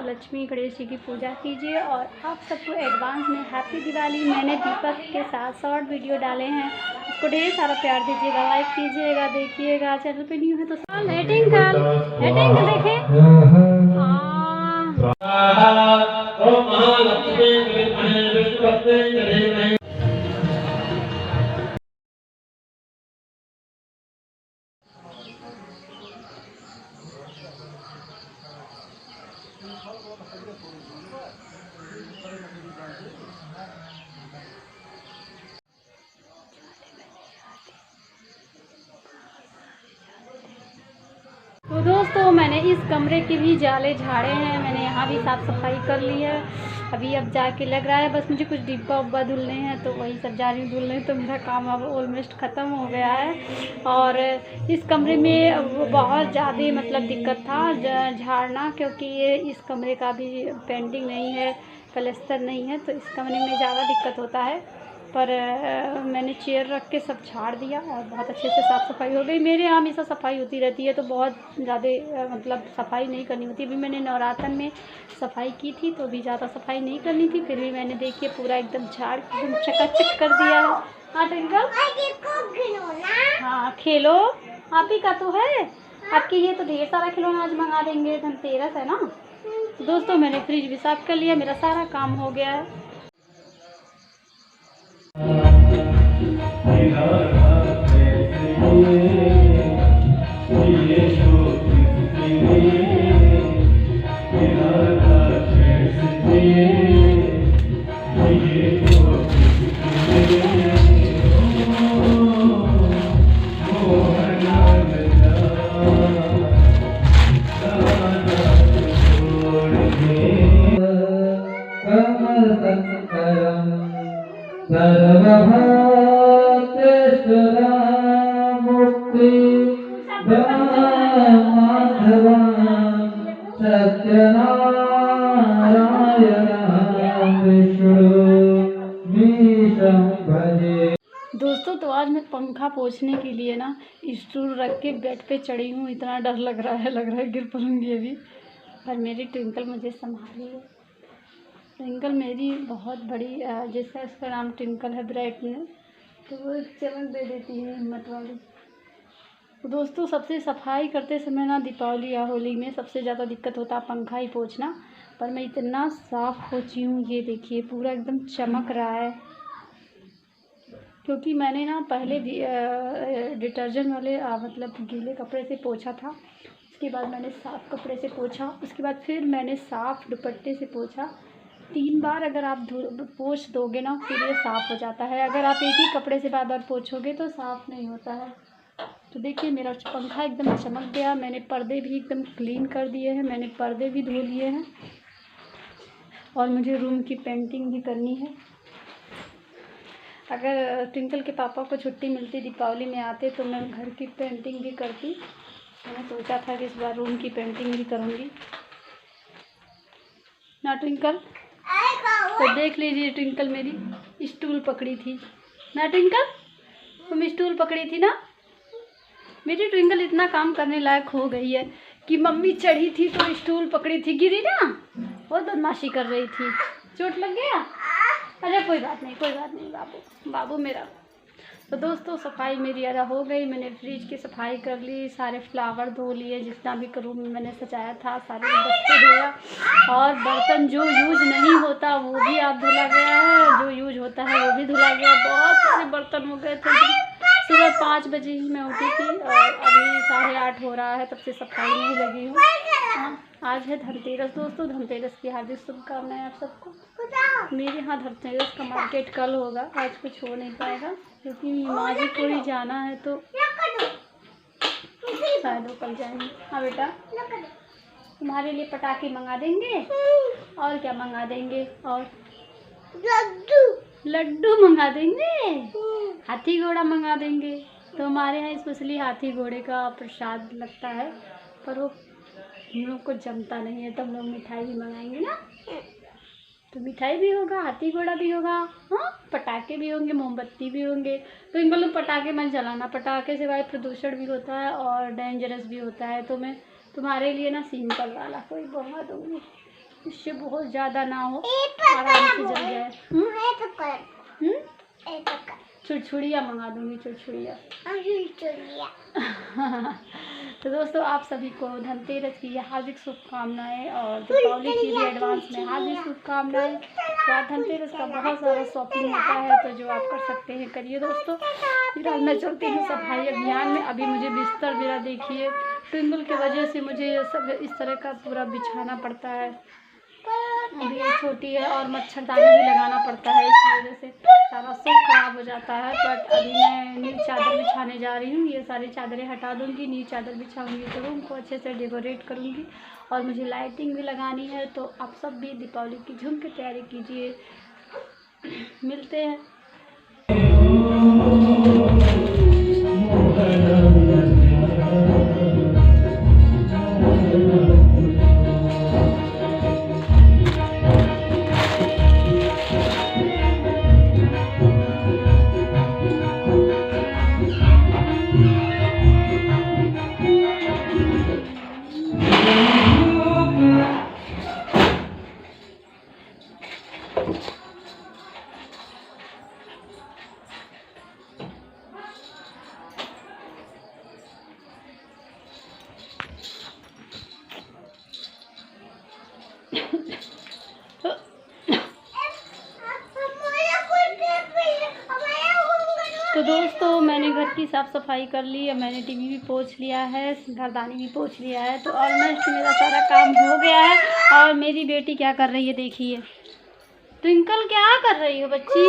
लक्ष्मी गणेश जी की पूजा कीजिए। और आप सबको एडवांस में हैप्पी दिवाली। मैंने दीपक के साथ शॉर्ट वीडियो डाले हैं, उसको ढेर सारा प्यार दीजिएगा, लाइक कीजिएगा, देखिएगा। चैनल पे न्यू है तो टिंकल देखे। तो दोस्तों मैंने इस कमरे के भी जाले झाड़े हैं, मैंने यहाँ भी साफ़ सफाई कर ली है। अभी अब जाके लग रहा है बस मुझे कुछ डिब्बा उब्बा धुलने हैं, तो वही सब जा रही हूँ धुलने। तो मेरा काम अब ऑलमोस्ट ख़त्म हो गया है। और इस कमरे में बहुत ज़्यादा मतलब दिक्कत था झाड़ना, क्योंकि ये इस कमरे का भी पेंटिंग नहीं है, प्लास्टर नहीं है, तो इस कमरे में ज़्यादा दिक्कत होता है। पर मैंने चेयर रख के सब झाड़ दिया और बहुत अच्छे से साफ़ सफाई हो गई। मेरे यहाँ हमेशा सफाई होती रहती है, तो बहुत ज़्यादा मतलब सफाई नहीं करनी होती। अभी मैंने नवरात्र में सफाई की थी, तो अभी ज़्यादा सफाई नहीं करनी थी, फिर भी मैंने देखिए पूरा एकदम झाड़ एकदम चकाचक कर दिया है। हाँ ट्विंकल, हाँ खेलो, आप ही का तो है, आपके लिए तो ढेर सारा खिलौना आज मंगा देंगे, धनतेरस है ना। तो दोस्तों मैंने फ्रिज भी साफ़ कर लिया, मेरा सारा काम हो गया है। दोस्तों तो आज मैं पंखा पोंछने के लिए ना स्टूल रख के बेड पे चढ़ी हूँ। इतना डर लग रहा है गिर पड़ूंगी अभी। पर मेरी ट्विंकल मुझे संभाली है। ट्विंकल मेरी बहुत बड़ी, जैसा इसका नाम ट्विंकल है ब्राइटनेस, तो वो चमक दे देती है हिम्मत वाली। तो दोस्तों सबसे सफाई करते समय ना दीपावली या होली में सबसे ज़्यादा दिक्कत होता है पंखा ही पोंछना। पर मैं इतना साफ़ पोंछी हूँ, ये देखिए पूरा एकदम चमक रहा है। क्योंकि मैंने ना पहले डिटर्जेंट वाले मतलब गीले कपड़े से पोंछा था, उसके बाद मैंने साफ़ कपड़े से पोंछा, उसके बाद फिर मैंने साफ़ दुपट्टे से पोंछा। 3 बार अगर आप पोंछ दोगे ना फिर ये साफ़ हो जाता है। अगर आप एक ही कपड़े से बार बार पोंछोगे तो साफ़ नहीं होता है। तो देखिए मेरा पंखा एकदम चमक गया। मैंने पर्दे भी एकदम क्लीन कर दिए हैं, मैंने पर्दे भी धो लिए हैं। और मुझे रूम की पेंटिंग भी करनी है। अगर ट्विंकल के पापा को छुट्टी मिलती दीपावली में आते तो मैं घर की पेंटिंग भी करती। मैंने सोचा था कि इस बार रूम की पेंटिंग भी करूँगी ना ट्विंकल। तो देख लीजिए ट्विंकल मेरी स्टूल पकड़ी थी ना। ट्विंकल तुम स्टूल पकड़ी थी ना। मेरी ट्विंकल इतना काम करने लायक हो गई है कि मम्मी चढ़ी थी तो स्टूल पकड़ी थी, गिरी ना, बहुत बदमाशी कर रही थी, चोट लग गया। अरे कोई बात नहीं बाबू मेरा। तो दोस्तों सफाई मेरी अदा हो गई। मैंने फ्रिज की सफाई कर ली, सारे फ्लावर धो लिए, जितना भी रूम में मैंने सजाया था सारे बक्से धोया। और बर्तन जो यूज नहीं होता वो भी आप धुला गया है, जो यूज होता है वो भी धुला गया। बहुत सारे बर्तन हो गए थे। सुबह 5 बजे ही मैं उठी थी और अभी 8:30 हो रहा है, तब से सफाई में ही लगी हूँ। हाँ, आज है धनतेरस दोस्तों, धनतेरस की हार्दिक शुभकामनाएं आप सबको। मेरे यहाँ धनतेरस का मार्केट कल होगा, आज कुछ हो नहीं पाएगा क्योंकि माँ जी को ही जाना है, तो शायद वो कल जाएंगे। हाँ बेटा, तुम्हारे लिए पटाखे मंगा देंगे। और क्या मंगा देंगे? और लड्डू मंगा देंगे, हाथी घोड़ा मंगा देंगे। तो हमारे यहाँ स्पेशली हाथी घोड़े का प्रसाद लगता है, पर वो हम लोग को जमता नहीं है, तो हम लोग मिठाई भी मंगाएंगे ना। तो मिठाई भी होगा, हाथी घोड़ा भी होगा, हाँ पटाखे भी होंगे, मोमबत्ती भी होंगे। तो इन लोग पटाखे मत जलाना, पटाखे से वायु प्रदूषण भी होता है और डेंजरस भी होता है। तो मैं तुम्हारे लिए ना सिंपल वाला कोई मंगा दूँगी। इससे बहुत ज़्यादा ना हो, आराम से जल जाए। छुरछुरिया मंगा दूंगी, छुरछुरिया। तो दोस्तों आप सभी को धनतेरस की हार्दिक शुभकामनाएं और दीपावली की भी एडवांस में हार्दिक शुभकामनाएं। तो आज धनतेरस का बहुत सारा शॉपिंग होता है, तो जो आप कर सकते हैं करिए दोस्तों। फिलहाल मैं चलती हूँ सफाई अभियान में। अभी मुझे बिस्तर मेरा देखिए ट्विंकल की वजह से मुझे सब इस तरह का पूरा बिछाना पड़ता है। अभी ये छोटी है और मच्छरदानी भी लगाना पड़ता है, इसकी वजह से सारा सब खराब हो जाता है। बट अभी मैं न्यू चादर बिछाने जा रही हूँ। ये सारी चादरें हटा दूँगी, न्यू चादर बिछाऊँगी, तो रूम को अच्छे से डेकोरेट करूँगी और मुझे लाइटिंग भी लगानी है। तो आप सब भी दीपावली की झूम के तैयारी कीजिए। मिलते हैं। तो दोस्तों मैंने घर की साफ़ सफाई कर ली है, मैंने टीवी भी पोंछ लिया है, घरदानी भी पोंछ लिया है। तो ऑलमोस्ट मेरा सारा काम हो गया है। और मेरी बेटी क्या कर रही है देखिए। ट्विंकल क्या कर रही हो बच्ची?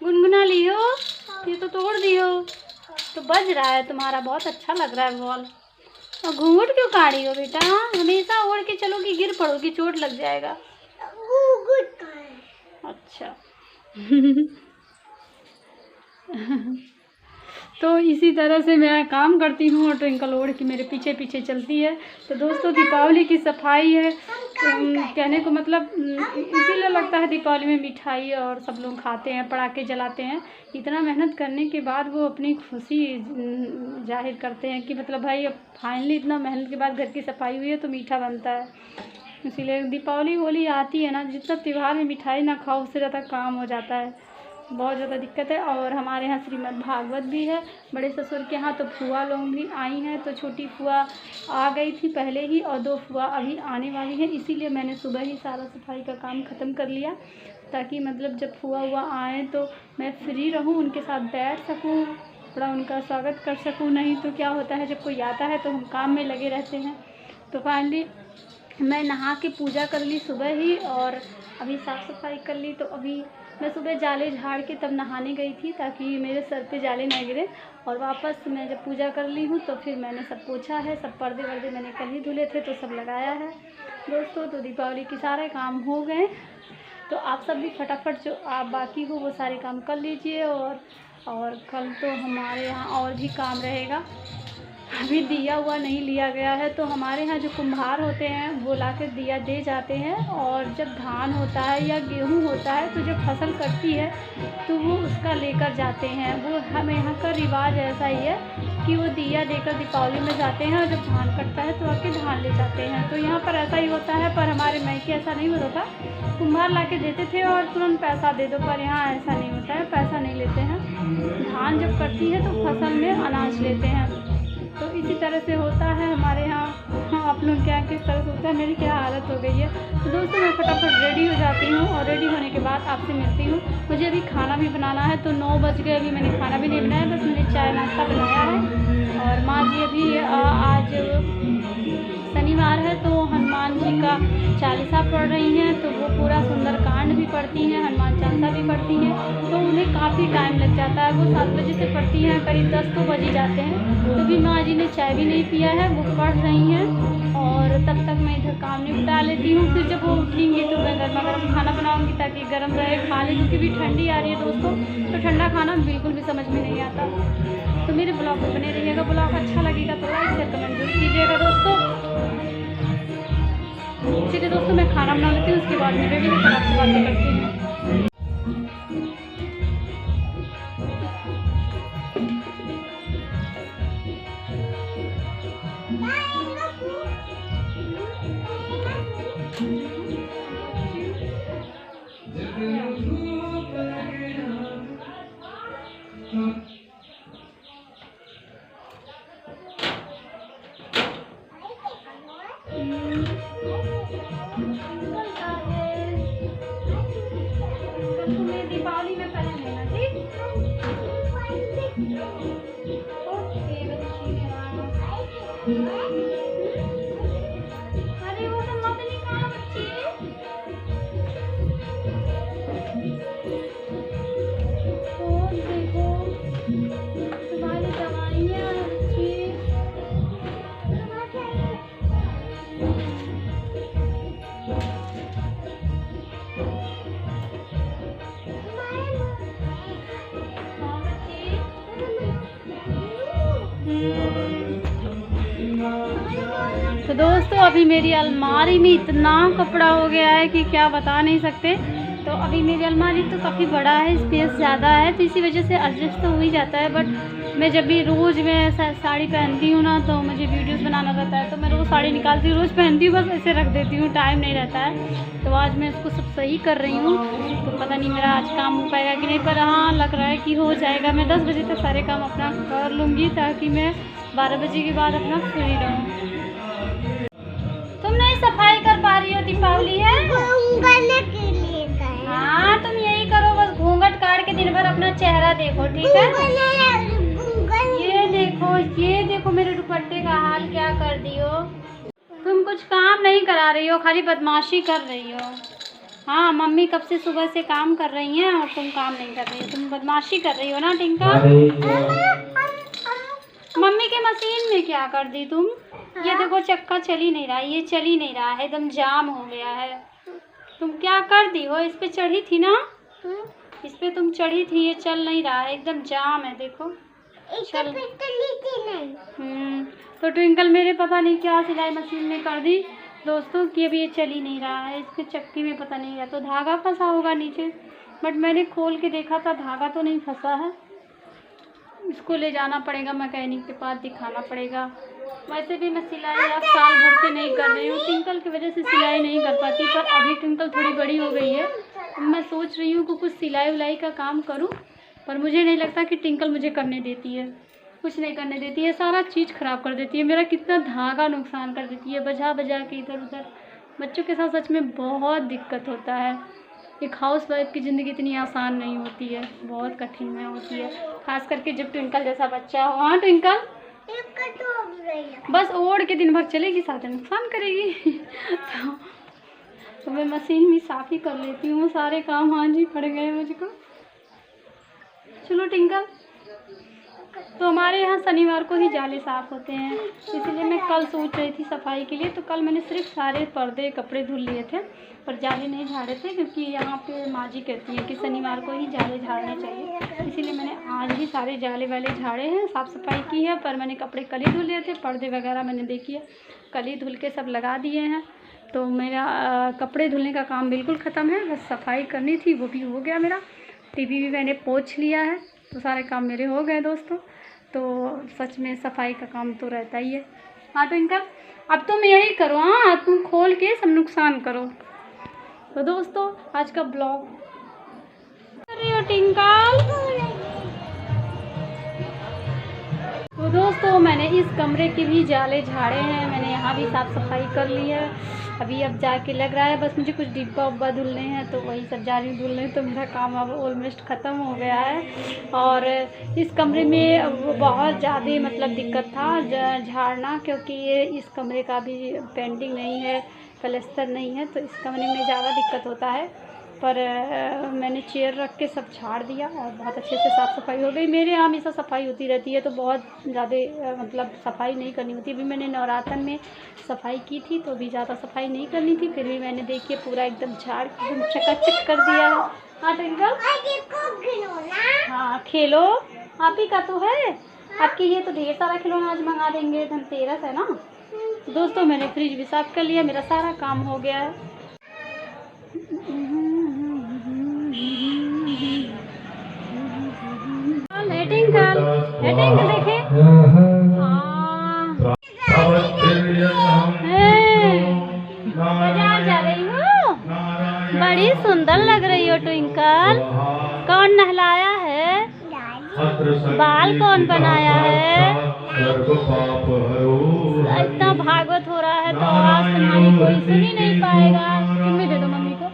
गुनगुना ली हो? ये तो तोड़ दी हो। तो बज रहा है तुम्हारा, बहुत अच्छा लग रहा है बॉल। और घूंघट क्यों काढ़ी हो बेटा? हमेशा ओढ़ के चलोगी, गिर पड़ोगी, चोट लग जाएगा। अच्छा। तो इसी तरह से मैं काम करती हूँ और ट्विंकल ओढ़ के मेरे पीछे पीछे चलती है। तो दोस्तों दीपावली की सफाई है, कहने को मतलब इसीलिए लगता है दीपावली में मिठाई और सब लोग खाते हैं, पटाखे जलाते हैं। इतना मेहनत करने के बाद वो अपनी खुशी जाहिर करते हैं कि मतलब भाई अब फाइनली इतना मेहनत के बाद घर की सफाई हुई है तो मीठा बनता है। इसीलिए दीपावली होली आती है ना, जितना त्यौहार में मिठाई ना खाओ उससे ज़्यादा काम हो जाता है, बहुत ज़्यादा दिक्कत है। और हमारे यहाँ श्रीमद् भागवत भी है बड़े ससुर के यहाँ, तो फुआ लोग भी आई हैं। तो छोटी फुआ आ गई थी पहले ही और 2 फुआ अभी आने वाली हैं। इसीलिए मैंने सुबह ही सारा सफाई का काम ख़त्म कर लिया, ताकि मतलब जब फुआ हुआ आए तो मैं फ्री रहूँ, उनके साथ बैठ सकूँ, थोड़ा उनका स्वागत कर सकूँ। नहीं तो क्या होता है जब कोई आता है तो हम काम में लगे रहते हैं। तो फाइनली मैं नहा के पूजा कर ली सुबह ही और अभी साफ़ सफाई कर ली। तो अभी मैं सुबह जाले झाड़ के तब नहाने गई थी ताकि मेरे सर पे जाले ना गिरे। और वापस मैं जब पूजा कर ली हूँ तो फिर मैंने सब पोछा है, सब पर्दे वर्दे मैंने कल ही धुले थे तो सब लगाया है दोस्तों। तो दीपावली के सारे काम हो गए। तो आप सब भी फटाफट जो आप बाकी हो वो सारे काम कर लीजिए। और कल तो हमारे यहाँ और भी काम रहेगा। अभी दिया हुआ नहीं लिया गया है, तो हमारे यहाँ जो कुम्हार होते हैं वो लाकर दिया दे जाते हैं। और जब धान होता है या गेहूँ होता है तो जब फसल कटती है तो वो उसका लेकर जाते हैं। वो हमें यहाँ का रिवाज ऐसा ही है कि वो दिया देकर दीपावली में जाते हैं और जब धान कटता है तो आके धान ले जाते हैं। तो यहाँ पर ऐसा ही होता है, पर हमारे मायके ऐसा नहीं होता था। कुम्हार ला के देते थे और तुरंत पैसा दे दो, पर यहाँ ऐसा नहीं होता है, पैसा नहीं लेते हैं। धान जब कटती है तो फसल में अनाज लेते हैं। तो इसी तरह से होता है हमारे यहाँ। आप लोग क्या किस तरह से होता है, मेरी क्या हालत हो गई है। तो दोस्तों मैं फटाफट रेडी हो जाती हूँ और रेडी होने के बाद आपसे मिलती हूँ। मुझे अभी खाना भी बनाना है, तो 9 बज गए, अभी मैंने खाना भी नहीं बनाया, बस मैंने चाय नाश्ता बनाया है। और माँ जी अभी आज शनिवार है तो हनुमान जी का चालीसा पढ़ रही हैं, तो वो पूरा सुंदरकांड भी पढ़ती हैं, हनुमान चालीसा भी पढ़ती हैं। तो उन्हें काफ़ी टाइम लग जाता है, वो 7 बजे से पढ़ती हैं, करीब 10 तो बज ही जाते हैं। तो भी माँ जी ने चाय भी नहीं पिया है, वो पढ़ रही हैं और तब तक मैं इधर काम निपटा लेती हूँ। फिर जब वो उठेंगी तो मैं गर्मा गर्म खाना बनाऊँगी ताकि गर्म रहे, खा ले, क्योंकि भी ठंडी आ रही है दोस्तों, तो ठंडा खाना बिल्कुल भी समझ में नहीं आता। तो मेरे ब्लॉग में बने रहिएगा। ब्लॉग अच्छा लगेगा तो लाइक शेयर कमेंट जरूर कीजिएगा दोस्तों। चलिए दोस्तों मैं खाना बना लेती हूँ, उसके बाद में रेडी होकर आपसे बातें करती हूँ। दीपावली में पहन लेना ठीक। अरे वो तो मत निकालो बच्चे। और देखो तुम्हारी दवाइयाँ अच्छी। तो दोस्तों अभी मेरी अलमारी में इतना कपड़ा हो गया है कि क्या बता नहीं सकते। तो अभी मेरी अलमारी तो काफ़ी बड़ा है, स्पेस ज़्यादा है, तो इसी वजह से एडजस्ट तो हो ही जाता है। बट मैं जब भी रोज़ मैं साड़ी पहनती हूँ ना, तो मुझे वीडियोस बनाना रहता है, तो मैं रोज़ साड़ी निकालती हूँ, रोज़ पहनती हूँ, बस ऐसे रख देती हूँ, टाइम नहीं रहता है। तो आज मैं इसको सब सही कर रही हूँ, तो पता नहीं मेरा आज काम हो पाएगा कि नहीं, पर हाँ लग रहा है कि हो जाएगा। मैं 10 बजे तक सारे काम अपना कर लूँगी, ताकि मैं 12 बजे के बाद अपना फ्री रहूँ। तुम नहीं सफाई कर पा रही हो, दीपावली है। हाँ तुम यही करो, बस घूंघट काट के दिन भर अपना चेहरा देखो, ठीक है। ये देखो मेरे दुपट्टे का हाल क्या कर दियो। तुम कुछ काम नहीं करा रही हो, खाली बदमाशी कर रही हो। हाँ मम्मी कब से सुबह से काम कर रही हैं और तुम काम नहीं कर रही हो, तुम बदमाशी कर रही हो ना टिंका। मम्मी के मशीन में क्या कर दी तुम। ये देखो चक्का चल ही नहीं रहा, ये चल ही नहीं रहा है, एकदम जाम हो गया है। तुम क्या कर दी हो, इस पे चढ़ी थी ना, इस पे तुम चढ़ी थी, ये चल नहीं रहा है, एकदम जाम है देखो। चल तो ट्विंकल मेरे पता नहीं क्या सिलाई मशीन में कर दी दोस्तों कि अभी ये चल ही नहीं रहा है, इसके चक्की में पता नहीं है, तो धागा फंसा होगा नीचे। बट मैंने खोल के देखा था, धागा तो नहीं फंसा है। इसको ले जाना पड़ेगा मैकेनिक के पास, दिखाना पड़ेगा। वैसे भी मैं सिलाई अब साल भर से नहीं कर रही हूँ, ट्विंकल की वजह से सिलाई नहीं कर पाती, पर अभी ट्विंकल थोड़ी बड़ी हो गई है, मैं सोच रही हूँ कि कुछ सिलाई उलाई का काम करूँ, पर मुझे नहीं लगता कि ट्विंकल मुझे करने देती है। कुछ नहीं करने देती है, सारा चीज़ ख़राब कर देती है, मेरा कितना धागा नुकसान कर देती है, बजा बजा के इधर उधर। बच्चों के साथ सच में बहुत दिक्कत होता है। एक हाउस वाइफ की ज़िंदगी इतनी आसान नहीं होती है, बहुत कठिन में होती है, खास करके जब ट्विंकल जैसा बच्चा हो। हाँ ट्विंकल बस ओढ़ के दिन भर चलेगी, साथ नुकसान करेगी। तो मैं मशीन भी साफ़ ही कर लेती हूँ, सारे काम हाँ जी पड़ गए मुझको। चलो ट्विंकल, तो हमारे यहाँ शनिवार को ही जाले साफ़ होते हैं, इसलिए मैं कल सोच रही थी सफाई के लिए, तो कल मैंने सिर्फ सारे पर्दे कपड़े धुल लिए थे, पर जाले नहीं झाड़े थे, क्योंकि यहाँ पे माँ जी कहती हैं कि शनिवार को ही जाले झाड़ने चाहिए, इसीलिए मैंने आज ही सारे जाले वाले झाड़े हैं, साफ़ सफाई की है। पर मैंने कपड़े कल ही धुल लिए थे, पर्दे वगैरह मैंने देखिए कल ही धुल के सब लगा दिए हैं। तो मेरा कपड़े धुलने का काम बिल्कुल ख़त्म है, बस सफाई करनी थी, वो भी हो गया मेरा। टीवी भी मैंने पोंछ लिया है, तो सारे काम मेरे हो गए दोस्तों। तो सच में सफाई का काम तो रहता ही है। हाँ ट्विंकल अब तुम यही करो, हाँ तुम खोल के सब नुकसान करो। तो दोस्तों आज का ब्लॉग कर रही हो ट्विंकल। तो दोस्तों मैंने इस कमरे के भी जाले झाड़े हैं, मैंने यहाँ भी साफ़ सफाई कर ली है। अभी अब जाके लग रहा है बस मुझे कुछ डिब्बा उब्बा धुलने हैं, तो वही सब जा रही हूँ धुलने, तो मेरा काम अब ऑलमोस्ट ख़त्म हो गया है। और इस कमरे में बहुत ज़्यादा मतलब दिक्कत था झाड़ना, क्योंकि ये इस कमरे का भी पेंटिंग नहीं है, प्लास्टर नहीं है, तो इस कमरे में ज़्यादा दिक्कत होता है। पर मैंने चेयर रख के सब झाड़ दिया और बहुत अच्छे से साफ़ सफाई हो गई। मेरे यहाँ हमेशा सफाई होती रहती है, तो बहुत ज़्यादा मतलब सफाई नहीं करनी होती। अभी मैंने नवरात्र में सफाई की थी, तो अभी ज़्यादा सफाई नहीं करनी थी, फिर भी मैंने देखिए पूरा एकदम झाड़ एकदम चकाचक कर दिया है। हाँ ट्विंकल हाँ खेलो, आप ही का तो है, आपके ये तो ढेर सारा खिलौना आज मंगा देंगे, धनतेरस है ना। दोस्तों मैंने फ्रिज भी साफ़ कर लिया, मेरा सारा काम हो गया है। ट्विंकल देखे जा रही हो? बड़ी सुंदर लग रही हो ट्विंकल। कौन नहलाया है? बाल कौन बनाया है? इतना भागवत हो रहा है तो आवाज तुम्हारी कोई सुन ही नहीं पाएगा। तुम भी दे दो मम्मी को।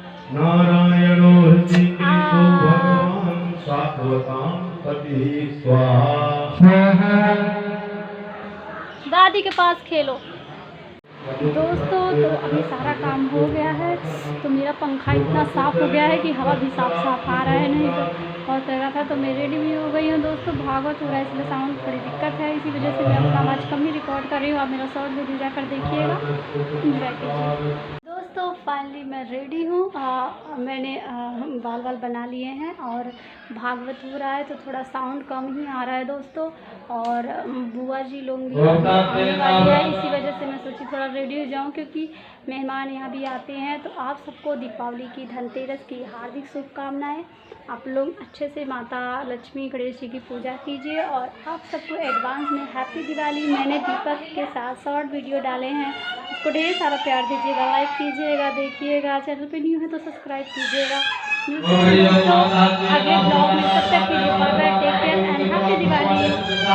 दादी के पास खेलो। दोस्तों तो अभी सारा काम हो गया है, तो मेरा पंखा इतना साफ़ हो गया है कि हवा भी साफ साफ आ रहा है, नहीं तो बहुत तरह था। तो मैं रेडी भी हो गई हूँ दोस्तों। भागवत हो रहा है इसलिए साउंड थोड़ी दिक्कत है, इसी वजह से मैं अपना आवाज़ कम ही रिकॉर्ड कर रही हूँ। आप मेरा शॉर्ट वीडियो जाकर देखिएगा, इंजॉय कीजिए। दोस्तों फाइनली मैं रेडी हूँ। मैंने बाल बना लिए हैं और भागवत हो रहा है तो थोड़ा साउंड कम ही आ रहा है दोस्तों। और बुआ जी लोग भी आने वाली है, इसी वजह से मैं सोची थोड़ा रेडी हो जाऊँ, क्योंकि मेहमान यहाँ भी आते हैं। तो आप सबको दीपावली की, धनतेरस की हार्दिक शुभकामनाएं। आप लोग अच्छे से माता लक्ष्मी गणेश जी की पूजा कीजिए और आप सबको एडवांस में हैप्पी दिवाली। मैंने दीपक के साथ शॉर्ट वीडियो डाले हैं, उसको ढेर सारा प्यार दीजिएगा, लाइक कीजिएगा, देखिएगा। चैनल पे न्यू है तो सब्सक्राइब कीजिएगा। आगे ब्लॉग में तब तक के लिए bye bye, take care and happy Diwali.